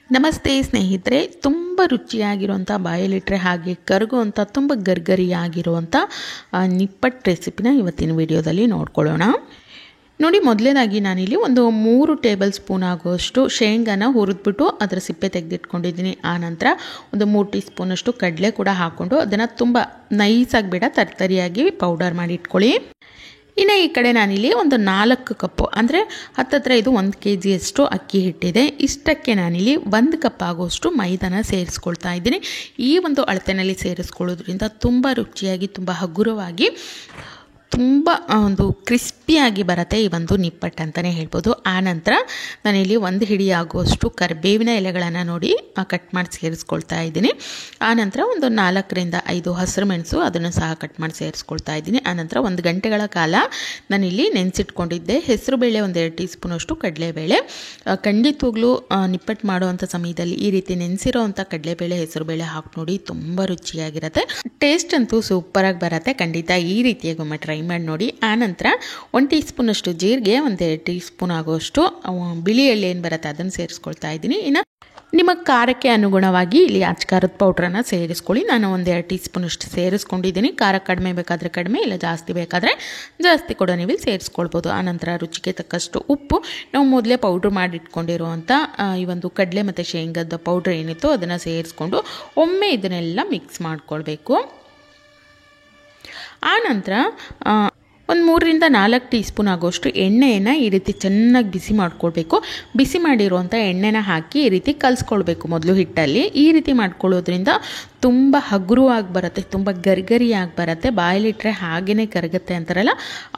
ನಮಸ್ತೆ ಸ್ನೇಹಿತರೆ, ತುಂಬ ರುಚಿಯಾಗಿರುವಂಥ ಬಾಯಲ್ಲಿಟ್ಟರೆ ಹಾಗೆ ಕರಗುವಂಥ ತುಂಬ ಗರ್ಗರಿಯಾಗಿರುವಂಥ ನಿಪ್ಪಟ್ಟು ರೆಸಿಪಿನ ಇವತ್ತಿನ ವಿಡಿಯೋದಲ್ಲಿ ನೋಡ್ಕೊಳ್ಳೋಣ. ನೋಡಿ, ಮೊದಲನೇದಾಗಿ ನಾನಿಲ್ಲಿ ಒಂದು 3 ಟೇಬಲ್ ಸ್ಪೂನ್ ಆಗುವಷ್ಟು ಶೇಂಗಾನ ಹುರಿದ್ಬಿಟ್ಟು ಅದರ ಸಿಪ್ಪೆ ತೆಗೆದಿಟ್ಕೊಂಡಿದ್ದೀನಿ. ಆನಂತರ ಒಂದು 3 ಟೀ ಸ್ಪೂನಷ್ಟು ಕಡಲೆ ಕೂಡ ಹಾಕ್ಕೊಂಡು ಅದನ್ನು ತುಂಬ ನೈಸಾಗಿ ಬೇಡ, ತರ್ತರಿಯಾಗಿ ಪೌಡರ್ ಮಾಡಿ ಇಟ್ಕೊಳ್ಳಿ. ಇನ್ನು ಈ ಕಡೆ ನಾನಿಲ್ಲಿ ಒಂದು 4 ಕಪ್ಪು ಅಂದರೆ ಹತ್ತತ್ರ ಇದು 1 kgಯಷ್ಟು ಅಕ್ಕಿ ಹಿಟ್ಟಿದೆ. ಇಷ್ಟಕ್ಕೆ ನಾನಿಲ್ಲಿ 1 ಕಪ್ ಆಗುವಷ್ಟು ಮೈದಾನ ಸೇರಿಸ್ಕೊಳ್ತಾ ಇದ್ದೀನಿ. ಈ ಒಂದು ಅಳತೆನಲ್ಲಿ ಸೇರಿಸ್ಕೊಳ್ಳೋದ್ರಿಂದ ತುಂಬ ರುಚಿಯಾಗಿ, ತುಂಬ ಹಗುರವಾಗಿ, ತುಂಬ ಒಂದು ಕ್ರಿಸ್ಪಿಯಾಗಿ ಬರುತ್ತೆ ಈ ಒಂದು ನಿಪ್ಪಟ್ಟು ಅಂತಲೇ ಹೇಳ್ಬೋದು. ಆನಂತರ ನಾನಿಲ್ಲಿ 1 ಹಿಡಿ ಆಗುವಷ್ಟು ಕರಿಬೇವಿನ ಎಲೆಗಳನ್ನು ನೋಡಿ ಕಟ್ ಮಾಡಿ ಸೇರಿಸ್ಕೊಳ್ತಾ ಇದ್ದೀನಿ. ಆನಂತರ ಒಂದು 4ರಿಂದ 5 ಹಸಿರು ಮೆಣಸು ಅದನ್ನು ಸಹ ಕಟ್ ಮಾಡಿ ಸೇರಿಸ್ಕೊಳ್ತಾ ಇದ್ದೀನಿ. ಆನಂತರ 1 ಗಂಟೆಗಳ ಕಾಲ ನಾನಿಲ್ಲಿ ನೆನೆಸಿಟ್ಕೊಂಡಿದ್ದೆ ಹೆಸರುಬೇಳೆ, 1-2 ಟೀ ಸ್ಪೂನಷ್ಟು ಕಡಲೆಬೇಳೆ. ಖಂಡಿತವಾಗ್ಲೂ ನಿಪ್ಪಟ್ಟು ಮಾಡುವಂಥ ಸಮಯದಲ್ಲಿ ಈ ರೀತಿ ನೆನೆಸಿರೋವಂಥ ಕಡಲೆಬೇಳೆ, ಹೆಸರುಬೇಳೆ ಹಾಕಿ ನೋಡಿ, ತುಂಬ ರುಚಿಯಾಗಿರುತ್ತೆ. ಟೇಸ್ಟ್ ಅಂತೂ ಸೂಪರಾಗಿ ಬರುತ್ತೆ. ಖಂಡಿತ ಈ ರೀತಿಯಾಗಿ ಒಮ್ಮೆ ಟ್ರೈ ಮಾಡಿ ನೋಡಿ. ಆನಂತರ 1 ಟೀ ಸ್ಪೂನಷ್ಟು ಜೀರಿಗೆ, 1-2 ಟೀ ಸ್ಪೂನ್ ಆಗುವಷ್ಟು ಬಿಳಿ ಎಳ್ಳು ಏನು ಬರುತ್ತೆ ಅದನ್ನು ಸೇರಿಸ್ಕೊಳ್ತಾ ಇದ್ದೀನಿ. ಇನ್ನು ನಿಮ್ಮ ಖಾರಕ್ಕೆ ಅನುಗುಣವಾಗಿ ಇಲ್ಲಿ ಖಾರದ ಪೌಡ್ರನ್ನು ಸೇರಿಸ್ಕೊಳ್ಳಿ. ನಾನು 1-2 ಟೀ ಸ್ಪೂನಷ್ಟು ಸೇರಿಸ್ಕೊಂಡಿದ್ದೀನಿ. ಖಾರ ಕಡಿಮೆ ಬೇಕಾದರೆ ಕಡಿಮೆ, ಇಲ್ಲ ಜಾಸ್ತಿ ಬೇಕಾದರೆ ಜಾಸ್ತಿ ಕೂಡ ನೀವು ಸೇರಿಸ್ಕೊಳ್ಬೋದು. ಆನಂತರ ರುಚಿಗೆ ತಕ್ಕಷ್ಟು ಉಪ್ಪು, ನಾವು ಮೊದಲೇ ಪೌಡ್ರ್ ಮಾಡಿಟ್ಕೊಂಡಿರುವಂಥ ಈ ಒಂದು ಕಡಲೆ ಮತ್ತು ಶೇಂಗಾದ ಪೌಡ್ರ್ ಏನಿತ್ತು ಅದನ್ನು ಸೇರಿಸ್ಕೊಂಡು ಒಮ್ಮೆ ಇದನ್ನೆಲ್ಲ ಮಿಕ್ಸ್ ಮಾಡ್ಕೊಳ್ಬೇಕು. ಆನಂತರ ಒಂದು 3ರಿಂದ 4 ಟೀ ಸ್ಪೂನ್ ಆಗೋಷ್ಟು ಎಣ್ಣೆಯನ್ನು ಈ ರೀತಿ ಚೆನ್ನಾಗಿ ಬಿಸಿ ಮಾಡ್ಕೊಳ್ಬೇಕು. ಬಿಸಿ ಮಾಡಿರುವಂಥ ಎಣ್ಣೆನ ಹಾಕಿ ಈ ರೀತಿ ಕಲಿಸ್ಕೊಳ್ಬೇಕು ಮೊದಲು ಹಿಟ್ಟಲ್ಲಿ. ಈ ರೀತಿ ಮಾಡ್ಕೊಳ್ಳೋದ್ರಿಂದ ತುಂಬ ಹಗುರವಾಗಿ ಬರುತ್ತೆ, ತುಂಬ ಗರಿಗರಿಯಾಗಿ ಬರುತ್ತೆ. ಬಾಯಲ್ಲಿಟ್ಟರೆ ಹಾಗೇ ಕರಗುತ್ತೆ ಅಂತಾರಲ್ಲ,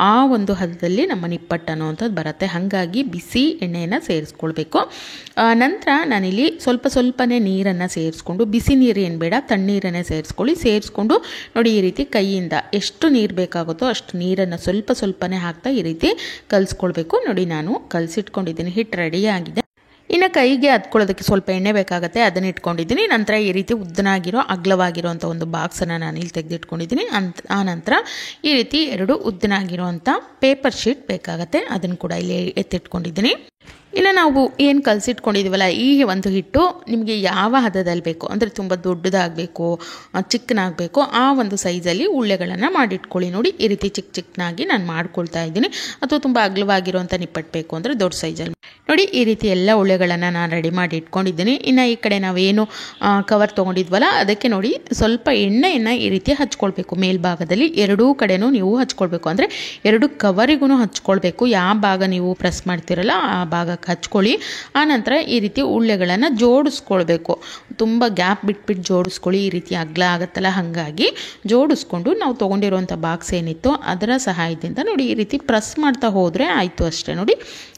ಆ ಒಂದು ಹದದಲ್ಲಿ ನಮ್ಮ ನಿಪ್ಪಟ್ಟು ಅನ್ನೋವಂಥದ್ದು ಬರುತ್ತೆ. ಹಾಗಾಗಿ ಬಿಸಿ ಎಣ್ಣೆಯನ್ನು ಸೇರಿಸ್ಕೊಳ್ಬೇಕು. ನಂತರ ನಾನಿಲ್ಲಿ ಸ್ವಲ್ಪನೇ ನೀರನ್ನು ಸೇರಿಸ್ಕೊಂಡು, ಬಿಸಿ ನೀರು ಏನು ಬೇಡ, ತಣ್ಣೀರನ್ನೇ ಸೇರಿಸ್ಕೊಂಡು ನೋಡಿ ಈ ರೀತಿ ಕೈಯಿಂದ ಎಷ್ಟು ನೀರು ಬೇಕಾಗುತ್ತೋ ಅಷ್ಟು ನೀರನ್ನು ಸ್ವಲ್ಪನೇ ಹಾಕ್ತಾ ಈ ರೀತಿ ಕಲಿಸ್ಕೊಳ್ಬೇಕು. ನೋಡಿ, ನಾನು ಕಲಸಿಟ್ಕೊಂಡಿದ್ದೀನಿ, ಹಿಟ್ಟು ರೆಡಿಯಾಗಿದೆ. ಇನ್ನು ಕೈಗೆ ಹತ್ಕೊಳ್ಳೋದಕ್ಕೆ ಸ್ವಲ್ಪ ಎಣ್ಣೆ ಬೇಕಾಗುತ್ತೆ, ಅದನ್ನು ಇಟ್ಕೊಂಡಿದ್ದೀನಿ. ನಂತರ ಈ ರೀತಿ ಉದ್ದನಾಗಿರೋ ಅಗಲವಾಗಿರೋಂಥ ಒಂದು ಬಾಕ್ಸನ್ನು ನಾನು ಇಲ್ಲಿ ತೆಗೆದಿಟ್ಕೊಂಡಿದ್ದೀನಿ. ಆನಂತರ ಈ ರೀತಿ 2 ಉದ್ದನಾಗಿರೋಂಥ ಪೇಪರ್ ಶೀಟ್ ಬೇಕಾಗುತ್ತೆ, ಅದನ್ನು ಕೂಡ ಇಲ್ಲಿ ಎತ್ತಿಟ್ಕೊಂಡಿದ್ದೀನಿ. ಇನ್ನು ನಾವು ಏನು ಕಲಸಿಟ್ಕೊಂಡಿದ್ದೀವಲ್ಲ, ಈ ಒಂದು ಹಿಟ್ಟು ನಿಮಗೆ ಯಾವ ಹದದಲ್ಲಿ ಬೇಕು ಅಂದರೆ ತುಂಬ ದೊಡ್ಡದಾಗಬೇಕು, ಚಿಕ್ಕನಾಗಬೇಕು, ಆ ಒಂದು ಸೈಜಲ್ಲಿ ಉಳ್ಳೆಗಳನ್ನು ಮಾಡಿಟ್ಕೊಳ್ಳಿ. ನೋಡಿ, ಈ ರೀತಿ ಚಿಕ್ಕನಾಗಿ ನಾನು ಮಾಡ್ಕೊಳ್ತಾ ಇದ್ದೀನಿ. ಅಥವಾ ತುಂಬ ಅಗಲವಾಗಿರುವಂಥ ನಿಪ್ಪಟ್ಟು ಬೇಕು ಅಂದರೆ ದೊಡ್ಡ ಸೈಜಲ್ಲಿ ನೋಡಿ, ಈ ರೀತಿ ಎಲ್ಲ ಉಳ್ಳೆಗಳನ್ನು ನಾನು ರೆಡಿ ಮಾಡಿ ಇಟ್ಕೊಂಡಿದ್ದೀನಿ. ಇನ್ನು ಈ ಕಡೆ ನಾವೇನು ಕವರ್ ತೊಗೊಂಡಿದ್ವಲ್ಲ ಅದಕ್ಕೆ ನೋಡಿ ಸ್ವಲ್ಪ ಎಣ್ಣೆಯನ್ನು ಈ ರೀತಿ ಹಚ್ಕೊಳ್ಬೇಕು. ಮೇಲ್ಭಾಗದಲ್ಲಿ 2 ಕಡೆನೂ ನೀವು ಹಚ್ಕೊಳ್ಬೇಕು, ಅಂದರೆ 2 ಕವರಿಗೂ ಹಚ್ಕೊಳ್ಬೇಕು. ಯಾವ ಭಾಗ ನೀವು ಪ್ರೆಸ್ ಮಾಡ್ತಿರಲ್ಲ ಆ ಭಾಗಕ್ಕೆ ಹಚ್ಕೊಳ್ಳಿ. ಆನಂತರ ಈ ರೀತಿ ಉಳ್ಳೆಗಳನ್ನು ಜೋಡಿಸ್ಕೊಳ್ಬೇಕು. ತುಂಬ ಗ್ಯಾಪ್ ಬಿಟ್ಬಿಟ್ಟು ಜೋಡಿಸ್ಕೊಳ್ಳಿ. ಈ ರೀತಿ ಅಗಲ ಆಗುತ್ತಲ್ಲ, ಹಾಗಾಗಿ ಜೋಡಿಸ್ಕೊಂಡು ನಾವು ತೊಗೊಂಡಿರುವಂಥ ಬಾಕ್ಸ್ ಏನಿತ್ತು ಅದರ ಸಹಾಯದಿಂದ ನೋಡಿ ಈ ರೀತಿ ಪ್ರೆಸ್ ಮಾಡ್ತಾ ಹೋದರೆ ಆಯಿತು ಅಷ್ಟೇ. ನೋಡಿ,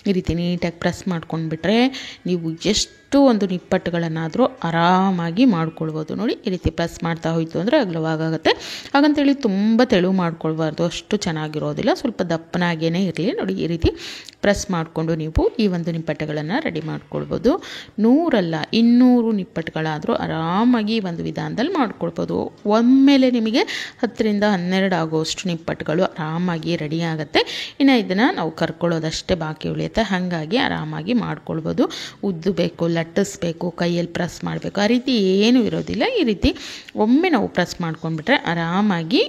ಈ ರೀತಿ ನೀಟಾಗಿ ಪ್ರೆಸ್ ಮಾಡ್ಕೊಂಡ್ಬಿಟ್ರೆ ನೀವು ಎಷ್ಟು ಒಂದು ನಿಪ್ಪಟ್ಟುಗಳನ್ನಾದರೂ ಆರಾಮಾಗಿ ಮಾಡ್ಕೊಳ್ಬೋದು. ನೋಡಿ, ಈ ರೀತಿ ಪ್ರೆಸ್ ಮಾಡ್ತಾ ಹೋಯಿತು ಅಂದರೆ ಅಗಲವಾಗುತ್ತೆ. ಹಾಗಂತೇಳಿ ತುಂಬ ತೆಳು ಮಾಡ್ಕೊಳ್ಬಾರ್ದು, ಅಷ್ಟು ಚೆನ್ನಾಗಿರೋದಿಲ್ಲ, ಸ್ವಲ್ಪ ದಪ್ಪನಾಗೇ ಇರಲಿ. ನೋಡಿ, ಈ ರೀತಿ ಪ್ರೆಸ್ ಮಾಡಿಕೊಂಡು ನೀವು ಈ ಒಂದು ನಿಪ್ಪಟ್ಟುಗಳನ್ನು ರೆಡಿ ಮಾಡ್ಕೊಳ್ಬೋದು. 100 ಅಲ್ಲ 200 ನಿಪ್ಪಟ್ಟುಗಳಾದರೂ ಆರಾಮಾಗಿ ಒಂದು ವಿಧಾನದಲ್ಲಿ ಮಾಡ್ಕೊಳ್ಬೋದು. ಒಮ್ಮೆಲೆ ನಿಮಗೆ 10ರಿಂದ 12 ಆಗುವಷ್ಟು ನಿಪ್ಪಟ್ಟುಗಳು ಆರಾಮಾಗಿ ರೆಡಿ ಆಗುತ್ತೆ. ಇನ್ನು ಇದನ್ನು ನಾವು ಕರ್ಕೊಳ್ಳೋದಷ್ಟೇ ಬಾಕಿ ಉಳಿಯುತ್ತೆ, ಹಾಗಾಗಿ ಆರಾಮಾಗಿ ಮಾಡ್ಕೊಳ್ಬೋದು. ಉದ್ದು ಬೇಕು, ಲಟ್ಟಿಸ್ಬೇಕು, ಕೈಯಲ್ಲಿ ಪ್ರೆಸ್ ಮಾಡಬೇಕು, ಆ ರೀತಿ ಏನೂ ಇರೋದಿಲ್ಲ. ಈ ರೀತಿ ಒಮ್ಮೆ ನಾವು ಪ್ರೆಸ್ ಮಾಡ್ಕೊಂಡ್ಬಿಟ್ರೆ ಆರಾಮಾಗಿ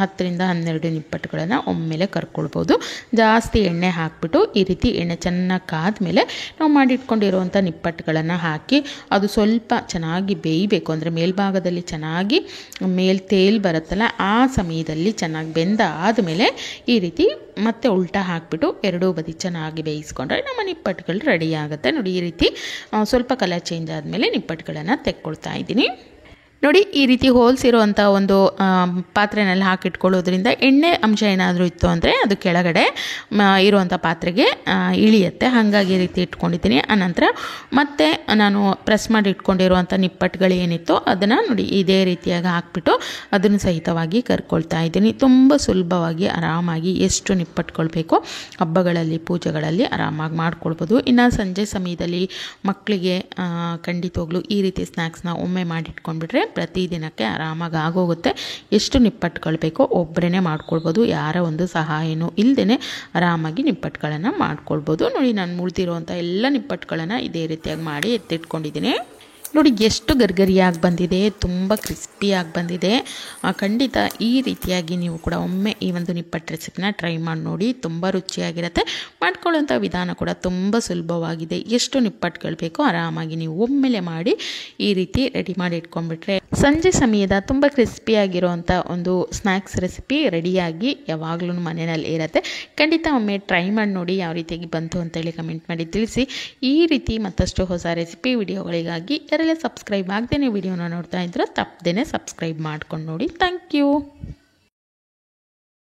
10ರಿಂದ 12 ನಿಪ್ಪಟ್ಟುಗಳನ್ನು ಒಮ್ಮೆಲೆ ಕರ್ಕೊಳ್ಬೋದು. ಜಾಸ್ತಿ ಎಣ್ಣೆ ಹಾಕಿಬಿಟ್ಟು ಈ ರೀತಿ ಎಣ್ಣೆ ಚೆನ್ನಾಗಿ ಕಾದ್ಮೇಲೆ ನಾವು ಮಾಡಿಟ್ಕೊಂಡಿರುವಂಥ ನಿಪ್ಪಟ್ಟುಗಳನ್ನು ಹಾಕಿ ಅದು ಸ್ವಲ್ಪ ಚೆನ್ನಾಗಿ ಬೇಯಬೇಕು. ಅಂದರೆ ಮೇಲ್ಭಾಗದಲ್ಲಿ ಚೆನ್ನಾಗಿ ತೇಲ್ ಬರುತ್ತಲ್ಲ, ಆ ಸಮಯದಲ್ಲಿ ಚೆನ್ನಾಗಿ ಬೆಂದಾದಮೇಲೆ ಈ ರೀತಿ ಮತ್ತೆ ಉಲ್ಟಾ ಹಾಕಿಬಿಟ್ಟು 2 ಬದಿ ಚೆನ್ನಾಗಿ ಬೇಯಿಸ್ಕೊಂಡ್ರೆ ನಮ್ಮ ನಿಪ್ಪಟ್ಟುಗಳು ರೆಡಿ ಆಗುತ್ತೆ. ನೋಡಿ, ಈ ರೀತಿ ಸ್ವಲ್ಪ ಕಲರ್ ಚೇಂಜ್ ಆದಮೇಲೆ ನಿಪ್ಪಟ್ಟುಗಳನ್ನು ತೆಕ್ಕೊಳ್ತಾ ಇದ್ದೀನಿ. ನೋಡಿ, ಈ ರೀತಿ ಹೋಲ್ಸಿರುವಂಥ ಒಂದು ಪಾತ್ರೆನಲ್ಲಿ ಹಾಕಿಟ್ಕೊಳ್ಳೋದ್ರಿಂದ ಎಣ್ಣೆ ಅಂಶ ಏನಾದರೂ ಇತ್ತು ಅಂದರೆ ಅದು ಕೆಳಗಡೆ ಇರುವಂಥ ಪಾತ್ರೆಗೆ ಇಳಿಯುತ್ತೆ. ಹಾಗಾಗಿ ಈ ರೀತಿ ಇಟ್ಕೊಂಡಿದ್ದೀನಿ. ಆನಂತರ ಮತ್ತೆ ನಾನು ಪ್ರೆಸ್ ಮಾಡಿ ಇಟ್ಕೊಂಡಿರುವಂಥ ನಿಪ್ಪಟ್ಟುಗಳು ಏನಿತ್ತು ಅದನ್ನು ನೋಡಿ ಇದೇ ರೀತಿಯಾಗಿ ಹಾಕ್ಬಿಟ್ಟು ಅದನ್ನು ಸಹಿತವಾಗಿ ಕರ್ಕೊಳ್ತಾ ಇದ್ದೀನಿ. ತುಂಬ ಸುಲಭವಾಗಿ ಆರಾಮಾಗಿ ಎಷ್ಟು ನಿಪ್ಪಟ್ಟುಗಳು ಬೇಕೋ ಹಬ್ಬಗಳಲ್ಲಿ, ಪೂಜೆಗಳಲ್ಲಿ ಆರಾಮಾಗಿ ಮಾಡ್ಕೊಳ್ಬೋದು. ಇನ್ನು ಸಂಜೆ ಸಮಯದಲ್ಲಿ ಮಕ್ಕಳಿಗೆ ಖಂಡಿತವಾಗ್ಲೂ ಈ ರೀತಿ ಸ್ನ್ಯಾಕ್ಸ್ನ ಒಮ್ಮೆ ಮಾಡಿಟ್ಕೊಂಡ್ಬಿಟ್ರೆ ಪ್ರತಿದಿನಕ್ಕೆ ಆರಾಮಾಗಿ ಆಗೋಗುತ್ತೆ. ಎಷ್ಟು ನಿಪ್ಪಟ್ಟುಗಳು ಬೇಕೋ ಒಬ್ಬರೇ ಮಾಡ್ಕೊಳ್ಬೋದು, ಯಾರ ಒಂದು ಸಹಾಯನೂ ಇಲ್ಲದೇ ಆರಾಮಾಗಿ ನಿಪ್ಪಟ್ಟುಗಳನ್ನು ಮಾಡ್ಕೊಳ್ಬೋದು. ನೋಡಿ, ನಾನು ಮುಳ್ದಿರೋವಂಥ ಎಲ್ಲ ನಿಪ್ಪಟ್ಟುಗಳನ್ನು ಇದೇ ರೀತಿಯಾಗಿ ಮಾಡಿ ಎತ್ತಿಟ್ಕೊಂಡಿದ್ದೀನಿ. ನೋಡಿ ಎಷ್ಟು ಗರ್ಗರಿಯಾಗಿ ಬಂದಿದೆ, ತುಂಬ ಕ್ರಿಸ್ಪಿಯಾಗಿ ಬಂದಿದೆ. ಖಂಡಿತ ಈ ರೀತಿಯಾಗಿ ನೀವು ಕೂಡ ಒಮ್ಮೆ ಈ ಒಂದು ನಿಪ್ಪಟ್ಟು ರೆಸಿಪಿನ ಟ್ರೈ ಮಾಡಿ ನೋಡಿ, ತುಂಬ ರುಚಿಯಾಗಿರುತ್ತೆ. ಮಾಡ್ಕೊಳ್ಳೋಂಥ ವಿಧಾನ ಕೂಡ ತುಂಬ ಸುಲಭವಾಗಿದೆ. ಎಷ್ಟು ನಿಪ್ಪಟ್ಟುಗಳು ಬೇಕೋ ಆರಾಮಾಗಿ ನೀವು ಒಮ್ಮೆಲೆ ಮಾಡಿ ಈ ರೀತಿ ರೆಡಿ ಮಾಡಿ ಇಟ್ಕೊಂಡ್ಬಿಟ್ರೆ ಸಂಜೆ ಸಮಯದ ತುಂಬ ಕ್ರಿಸ್ಪಿಯಾಗಿರೋವಂಥ ಒಂದು ಸ್ನ್ಯಾಕ್ಸ್ ರೆಸಿಪಿ ರೆಡಿಯಾಗಿ ಯಾವಾಗಲೂ ಮನೆಯಲ್ಲಿ ಇರುತ್ತೆ. ಖಂಡಿತ ಒಮ್ಮೆ ಟ್ರೈ ಮಾಡಿ ನೋಡಿ, ಯಾವ ರೀತಿಯಾಗಿ ಬಂತು ಅಂತೇಳಿ ಕಮೆಂಟ್ ಮಾಡಿ ತಿಳಿಸಿ. ಈ ರೀತಿ ಮತ್ತಷ್ಟು ಹೊಸ ರೆಸಿಪಿ ವಿಡಿಯೋಗಳಿಗಾಗಿ ಯಾರೆಲ್ಲ ಸಬ್ಸ್ಕ್ರೈಬ್ ಆಗದೇನೆ ವಿಡಿಯೋನ ನೋಡ್ತಾ ಇದ್ರೋ ತಪ್ಪದೇನೆ ಸಬ್ಸ್ಕ್ರೈಬ್ ಮಾಡ್ಕೊಂಡು ನೋಡಿ. Thank you.